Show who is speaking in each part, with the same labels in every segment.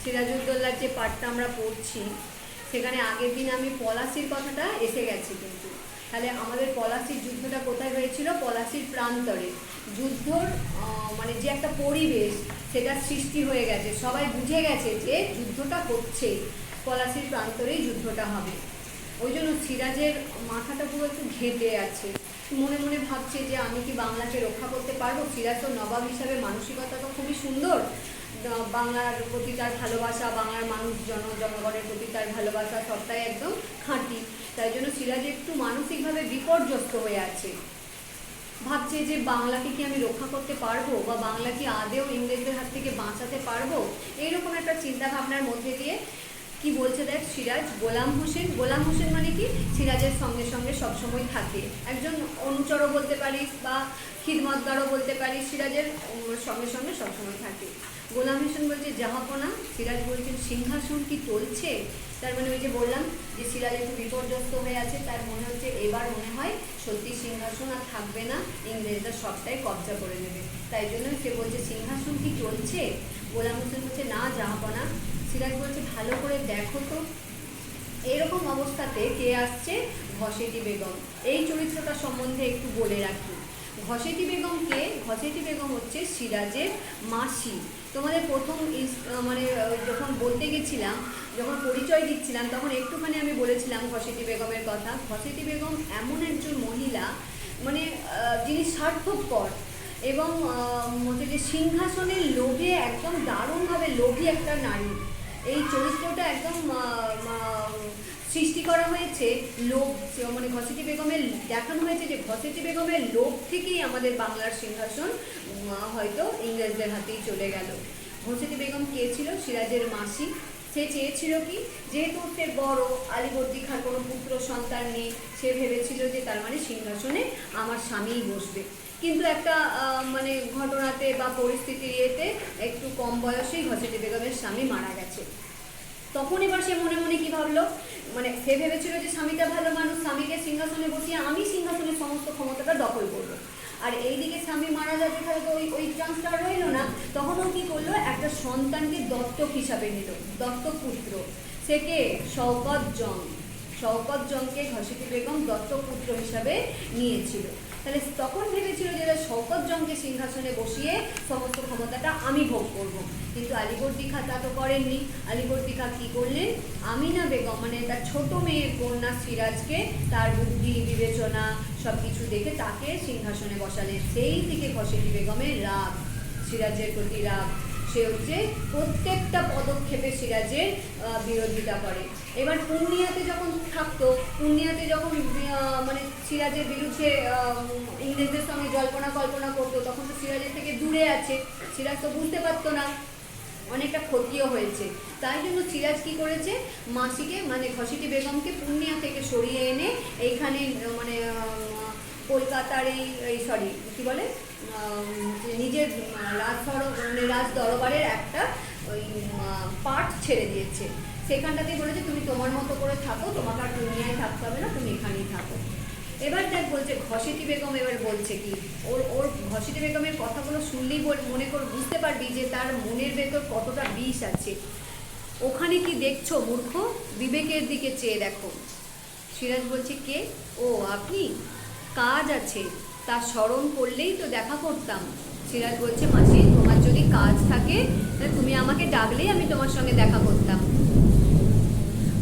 Speaker 1: সিরাজউদ্দৌলার যে পাঠটা আমরা পড়ছি সেখানে আগের দিন আমি পলাশির কথাটা এসে গেছি, কিন্তু তাহলে আমাদের পলাশির যুদ্ধটা কোথায় হয়েছিল? পলাশির প্রান্তরে। যুদ্ধর মানে যে একটা পরিবেশ সেটা সৃষ্টি হয়ে গেছে, সবাই বুঝে গেছে যে যুদ্ধটা হচ্ছে, পলাশির প্রান্তরেই যুদ্ধটা হবে। ওই জন্য সিরাজের মাথাটা পুরো একটু ঘেঁটে আছে, মনে মনে ভাবছে যে আমি কি বাংলাকে রক্ষা করতে পারবো? সিরাজ তো নবাব হিসাবে মানসিকতা তো খুবই সুন্দর, বাংলার প্রতি তার ভালোবাসা, বাংলার মানুষ জনগণের প্রতি তার ভালোবাসা সবটাই একদম খাঁটি। তাই জন্য সিরাজ একটু মানসিকভাবে বিপর্যস্ত হয়ে আছে, ভাবছে যে বাংলাকে কি আমি রক্ষা করতে পারবো, বা বাংলা কি আদেও ইংরেজদের হাত থেকে বাঁচাতে পারবো, এইরকম একটা চিন্তা ভাবনার মধ্যে দিয়ে কি বলছে দেখ সিরাজ, গোলাম হোসেন। গোলাম হোসেন মানে কি? সিরাজের সঙ্গে সঙ্গে সবসময় থাকে, একজন অনুচরও বলতে পারিস বা খিদমতগারও বলতে পারিস, সিরাজের সঙ্গে সঙ্গে সবসময় থাকে। গোলাম হোসেন বলছে জাহাপনা। সিরাজ বলছেন সিংহাসন কি চলছে? তার মানে ওই যে বললাম যে সিরাজ একটু বিপর্যস্ত হয়ে আছে, তার মনে হচ্ছে এবার মনে হয় সত্যি সিংহাসন আর থাকবে না, ইংরেজরা সবটাই কবজা করে নেবে। তাই জন্য সে বলছে সিংহাসন কি চলছে? গোলাম হোসেন বলছে না জাহাপনা। সিরাজ বলছে ভালো করে দেখো তো। এরকম অবস্থাতে কে আসছে? ঘসেটি বেগম। এই চরিত্রটা সম্বন্ধে একটু বলে রাখি। ঘসেটি বেগম কে? ঘসেটি বেগম হচ্ছে সিরাজের মাসি। তোমাদের প্রথম মানে যখন বলতে গেছিলাম, যখন পরিচয় দিচ্ছিলাম, তখন একটুখানি আমি বলেছিলাম ঘসেটি বেগমের কথা। ঘসেটি বেগম এমন একজন মহিলা, মানে যিনি স্বার্থপর এবং হচ্ছে যে সিংহাসনের লোভে একদম দারুণভাবে লোভী একটা নারী। এই চরিত্রটা একদম সৃষ্টি করা হয়েছে লোভ, মানে ঘসেটি বেগমের দেখানো হয়েছে যে ঘসেটি বেগমের লোভ থেকেই আমাদের বাংলার সিংহাসন হয়তো ইংরেজদের হাতেই চলে গেল। ঘসেটি বেগম কে ছিল? সিরাজের মাসি। সে চেয়েছিল কি, যেহেতু সে বড়, আলীবর্দী খাঁর কোনো পুত্র সন্তান নেই, সে ভেবেছিল যে তার মানে সিংহাসনে আমার স্বামীই বসবে। কিন্তু একটা মানে ঘটনাতে বা পরিস্থিতির ইয়েতে একটু কম বয়সেই ঘসেটি বেগমের স্বামী মারা গেছে। তখন এবার সে মনে মনে কি ভাবলো, মানে সে ভেবেছিল যে স্বামীটা ভালো মানুষ, স্বামীকে সিংহাসনে বসিয়ে আমি সিংহাসনের সমস্ত ক্ষমতাটা দখল করবো। আর এইদিকে স্বামী মারা যাচ্ছে, তাহলে তো ওই চান্সটা রইল না। তখনও কি করলো, একটা সন্তানকে দত্তক হিসাবে নিল, দত্তক পুত্র। সে কে? শওকত জং। শওকত জংকে ঘসেটি বেগম দত্তক পুত্র হিসাবে নিয়েছিল। তাহলে তখন ভেবেছিল যে শওকত জংকে সিংহাসনে বসিয়ে সমস্ত ক্ষমতাটা আমি ভোগ করব। কিন্তু আলীবর্দী খাঁ তা তো করেননি। আলীবর্দী খাঁ কী করলেন? আমিনা বেগম মানে তার ছোট মেয়ের কন্যা সিরাজকে তার বুদ্ধি বিবেচনা সব কিছু দেখে তাকে সিংহাসনে বসালেন। সেই থেকে ঘসেটি বেগমের রাগ, সিরাজের প্রতি রাগ। সে হচ্ছে প্রত্যেকটা পদক্ষেপে সিরাজের বিরোধিতা করে। এবার পূর্ণিয়াতে যখন থাকতো, পূর্ণিয়াতে যখন মানে সিরাজের বিরুদ্ধে ইংরেজদের সঙ্গে জল্পনা কল্পনা করতো, তখন তো সিরাজের থেকে দূরে আছে, সিরাজ তো বুঝতে পারতো না, অনেকটা ক্ষতিও হয়েছে। তাই জন্য সিরাজ কী করেছে, মাসিকে মানে ঘসেটি বেগমকে পূর্ণিয়া থেকে সরিয়ে এনে এইখানে মানে কলকাতার এই সরি কী বলে নিজের রাজ দরবারের একটা ওই পার্ট ছেড়ে দিয়েছে। সেখানটাতে বলেছে তুমি তোমার মতো করে থাকো, তোমাকে আর দুনিয়ায় থাকতে হবে না, তুমি এখানেই থাকো। এবার দেখ বলছে ঘসেটি বেগম এবার বলছে কি, ওর ঘসেটি বেগমের কথাগুলো শুনলেই মনে করে বুঝতে পারবি যে তার মনের ভেতর কতটা বিষ আছে। ওখানে কি দেখছো মূর্খ, বিবেকের দিকে চেয়ে দেখো। সিরাজ বলছে কে? ও আপনি, কাজ আছে, তার স্মরণ করলেই তো দেখা করতাম। সিরাজ বলছে মাসি তোমার যদি কাজ থাকে তাহলে তুমি আমাকে ডাকলেই আমি তোমার সঙ্গে দেখা করতাম।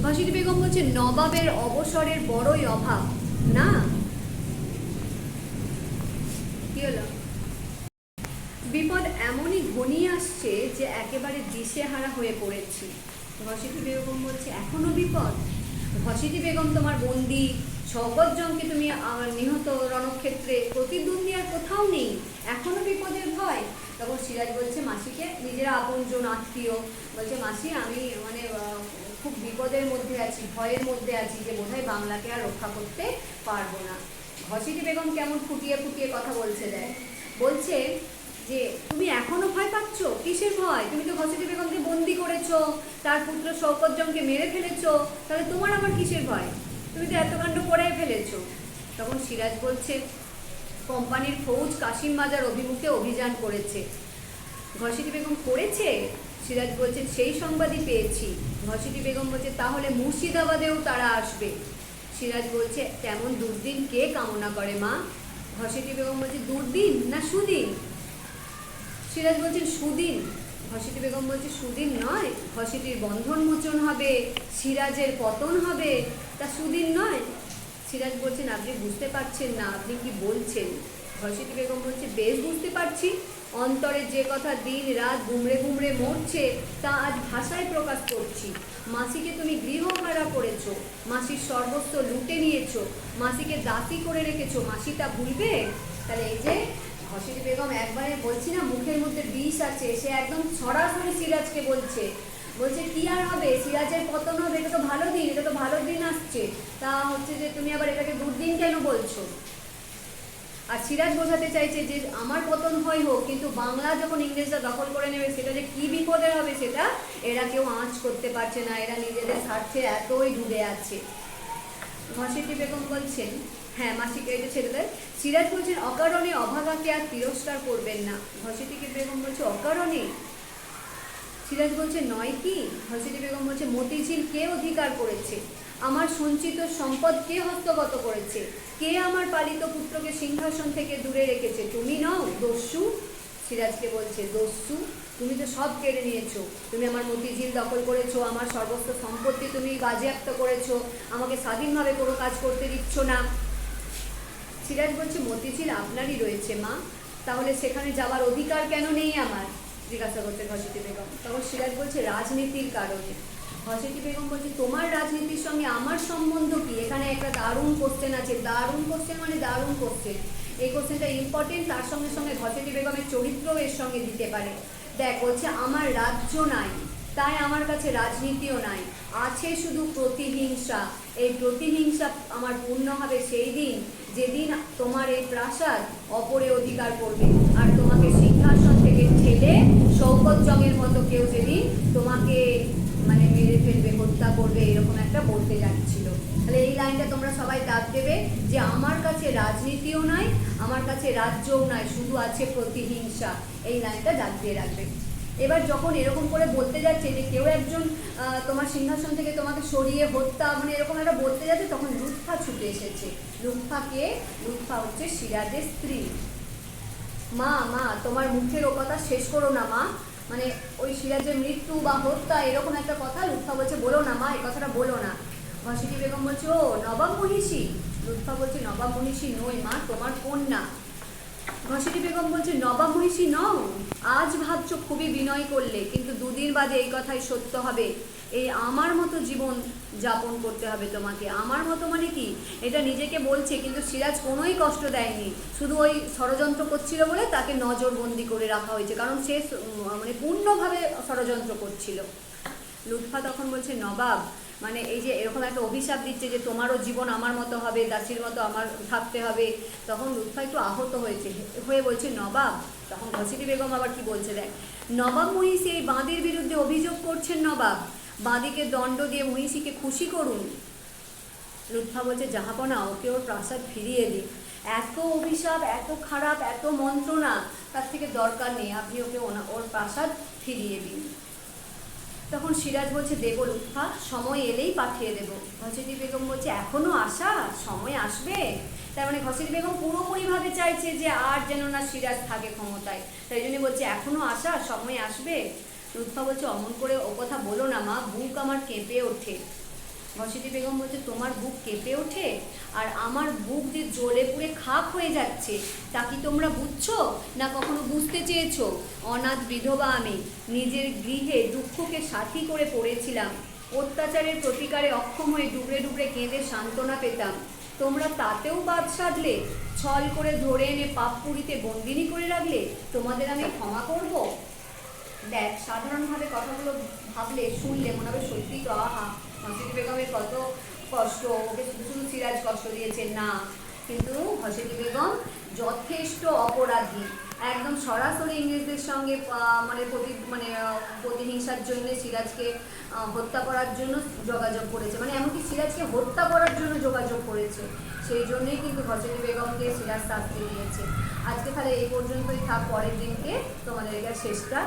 Speaker 1: ঘসেটি বেগম বলছে নবাবের অবসরের বড়ই অভাব না। কি হলো? বিপদ এমনই ঘনিয়ে আসছে যে একেবারে দিশেহারা হয়ে পড়েছি। ঘসেটি বেগম বলছে এখনো বিপদ? ঘসেটি বেগম তোমার বন্দি, শওকত জংকে তুমি নিহত রণক্ষেত্রে, প্রতিদ্বন্দ্বী আর কোথাও নেই, এখনো বিপদের ভয়। তখন সিরাজ বলছে মাসিকে, নিজেরা আপনজন আত্মীয়, বলছে মাসি আমি মানে খুব বিপদের মধ্যে আছি, ভয়ের মধ্যে আছি যে বোধহয় বাংলাকে আর রক্ষা করতে পারবো না। ঘসেটি বেগম কেমন ফুটিয়ে ফুটিয়ে কথা বলছে দেয়, বলছে যে তুমি এখনো ভয় পাচ্ছ? কিসের ভয়? তুমি তো ঘসেটি বেগমকে বন্দি করেছো, তার পুত্র শওকত জংকে মেরে ফেলেছো, তাহলে তোমার আবার কিসের ভয়? তুমি তো এত কাণ্ড করে ফেলেছো। তখন সিরাজ বলছে কোম্পানির ফৌজ কাশিম বাজার অভিমুখে অভিযান করেছে। ঘসেটি বেগম করেছে? সিরাজ বলছেন সেই সংবাদই পেয়েছি। ঘসেটি বেগম বলছে তাহলে মুর্শিদাবাদেও তারা আসবে। সিরাজ বলছে তেমন দুর্দিন কে কামনা করে মা? ঘসেটি বেগম বলছে দুর্দিন না সুদিন? সিরাজ বলছেন সুদিন। ঘসেটি বেগম বলছে সুদিন নয়, ঘসেটির বন্ধন মোচন হবে, সিরাজের পতন হবে, তা সুদিন নয়। সিরাজ বলছেন আপনি বুঝতে পারছেন না, আপনি কি বলছেন? ঘসেটি বেগম বলছে বেশ বুঝতে পারছি, অন্তরে যে কথা দিন রাত গুমড়ে গুমড়ে মরছে তা আজ ভাষায় প্রকাশ করছি। মাসিকে তুমি গৃহহারা করেছো, মাসির সর্বস্ব লুটে নিয়েছো, মাসিকে দাসী করে রেখেছো, মাসি তা ভুলবে? তাহলে এই যে ঘসেটি বেগম একবারে বলছি না মুখের মধ্যে বিষ আছে, সে একদম সরাসরি সিরাজকে বলছে কি আর হবে, সিরাজের পতন হবে, এটা তো ভালো দিন, এটা তো ভালো দিন আসছে, তা হচ্ছে যে তুমি আবার এটাকে দুর্দিন কেন বলছো? আর সিরাজ বোঝাতে চাইছে যে আমার পতন হয় হোক, কিন্তু বাংলা যখন ইংরেজরা দখল করে নেবে সেটা যে কি বিপদের হবে সেটা এরা কেউ আঁচ করতে পারছে না, এরা নিজেদের স্বার্থে এতই ডুবে আছে। ঘসেটি বেগম বলছেন হ্যাঁ মাসিকে এটা ছেড়ে দেয়। সিরাজ বলছেন অকারণে অভাগাকে আর তিরস্কার করবেন না। ঘসেটি বেগম বলছে অকারণে? সিরাজ বলছে নয় কি? ঘসেটি বেগম বলছে মতিঝিল কে অধিকার করেছে? আমার সঞ্চিত সম্পদ কে হস্তগত করেছে? কে আমার পালিত পুত্রকে সিংহাসন থেকে দূরে রেখেছে? তুমি নও দস্যু? সিরাজকে বলছে দস্যু? তুমি তো সব কেড়ে নিয়েছো, তুমি আমার মতিঝিল দখল করেছো, আমার সর্বস্ব সম্পত্তি তুমি বাজেয়াপ্ত করেছো, আমাকে স্বাধীনভাবে কোনো কাজ করতে দিচ্ছ না। সিরাজ বলছে মতিঝিল আপনারই রয়েছে মা, তাহলে সেখানে যাওয়ার অধিকার কেন নেই আমার? জিজ্ঞাসা করছে ঘসেটি বেগম। তখন সিরাজ বলছে রাজনীতির কারণে। ঘসেটি বেগম বলছে তোমার রাজনীতির সঙ্গে আমার সম্বন্ধ কি? এখানে একটা দারুণ কোশ্চেন আছে, দারুণ কোশ্চেন মানে দারুণ কোশ্চেন। এই কোশ্চেনটা ইম্পর্টেন্ট, তার সঙ্গে সঙ্গে ঘসেটি বেগমের চরিত্রও এর সঙ্গে দিতে পারে। দেখ বলছে আমার রাজ্য নাই, তাই আমার কাছে রাজনীতিও নাই, আছে শুধু প্রতিহিংসা। এই প্রতিহিংসা আমার পূর্ণ হবে সেই দিন যেদিন তোমার এই প্রাসাদ অপরে অধিকার করবে, আর তোমাকে সিংহাসন থেকে ঠেলে শওকত জংয়ের মতো কেউ যেদিন তোমাকে মানে মেরে ফেলবে, হত্যা করবে, এরকম একটা বলতে যাচ্ছিল। তাহলে এই লাইনটা তোমরা সবাই দাগ দেবে যে আমার কাছে রাজনীতিও নাই, আমার কাছে রাজ্যও নাই, শুধু আছে প্রতিহিংসা। এই লাইনটা দাগ দিয়ে রাখবে। এবার যখন এরকম করে বলতে যাচ্ছে যে কেউ একজন তোমার সিংহাসন থেকে তোমাকে সরিয়ে হত্যা মানে এরকম একটা বলতে যাচ্ছে, তখন লুৎফা ছুটে এসেছে। লুৎফাকে? লুৎফা হচ্ছে সিরাজের স্ত্রী। মা মা তোমার মুখের ও কথা শেষ করো না মা, মানে ওই সিরাজের মৃত্যু বা হত্যা এরকম একটা কথা লুৎফা বলছে বলো না মা, এই কথাটা বলো না। ঘসেটি বেগম বলছে ও নবাব মহিষী? লুৎফা বলছে নবাব মহিষী নই মা, তোমার কন্যা। ঘসেটি বেগম বলছে নবাব মহিষী নও? আজ ভাবছো খুবই বিনয় করলে, কিন্তু দুদিন বাদে এই কথাই সত্য হবে। এই আমার মতো জীবন যাপন করতে হবে তোমাকে। আমার মতো মানে কি? এটা নিজেকে বলছে, কিন্তু সিরাজ কোনোই কষ্ট দেয়নি, শুধু ওই ষড়যন্ত্র করছিল বলে তাকে নজরবন্দি করে রাখা হয়েছে, কারণ সে মানে পূর্ণভাবে ষড়যন্ত্র করছিল। লুৎফা তখন বলছে নবাব মানে এই যে এরকম একটা অভিশাপ দিচ্ছে যে তোমারও জীবন আমার মতো হবে, দাসীর মতো আমার থাকতে হবে। তখন লুৎফা একটু আহত হয়ে বলছে নবাব। তখন ঘসেটি বেগম আবার কি বলছে দেখ, নবাব মহিষী এই বাঁদির বিরুদ্ধে অভিযোগ করছেন নবাব, বাঁদিকে দণ্ড দিয়ে মহিষীকে খুশি করুন। লুৎফা বলছে জাহাপনা ওকে ওর প্রাসাদ ফিরিয়ে দিন, এত অভিশাপ, এত খারাপ, এত মন্ত্রণা, তার থেকে দরকার নেই, আপনি ওকে ওর প্রাসাদ ফিরিয়ে দিন। তখন সিরাজ বলছে দেবো লুৎফা, সময় এলেই পাঠিয়ে দেবো। ঘসেটি বেগম বলছে এখনো আশা, সময় আসবে? তার মানে ঘসেটি বেগম পুরোপুরিভাবে চাইছে যে আর যেন না সিরাজ থাকে ক্ষমতায়, তাই জন্য বলছে এখনো আশা, সময় আসবে। লুৎফা বলছে অমন করে ও কথা বলো না মা, বুক আমার কেঁপে ওঠে। ঘসেটি বেগম বলছে তোমার বুক কেঁপে ওঠে? আর আমার বুক যে জ্বলে পুড়ে খাক হয়ে যাচ্ছে তা কি তোমরা বুঝছো না কখনো বুঝতে চেয়েছো? অনাথ বিধবা আমি, নিজের গৃহে দুঃখকে সাথী করে পড়েছিলাম, অত্যাচারের প্রতিকারে অক্ষম হয়ে ডুবরে ডুবরে কেঁদে সান্ত্বনা পেতাম। তোমরা তাতেও বাদ সাধলে, ছল করে ধরে এনে পাপপুরীতে বন্দিনী করে রাখলে, তোমাদের আমি ক্ষমা করব? দেখ সাধারণভাবে কথাগুলো ভাবলে শুনলে মনে হবে সত্যি তো আহা ঘসেটি বেগমের কত কষ্ট, ওকে শুধু শুধু সিরাজ কষ্ট দিয়েছে না, কিন্তু ঘসেটি বেগম যথেষ্ট অপরাধী, একদম সরাসরি ইংরেজদের সঙ্গে প্রতিহিংসার জন্য সিরাজকে হত্যা করার জন্য যোগাযোগ করেছে, মানে এমনকি সিরাজকে হত্যা করার জন্য যোগাযোগ করেছে, সেই জন্যই কিন্তু ঘসেটি বেগমকে সিরাজ শাস্তি দিয়েছে। আজকে তাহলে এই পর্যন্তই থাক, পরের দিনকে তোমাদের এটা শেষটা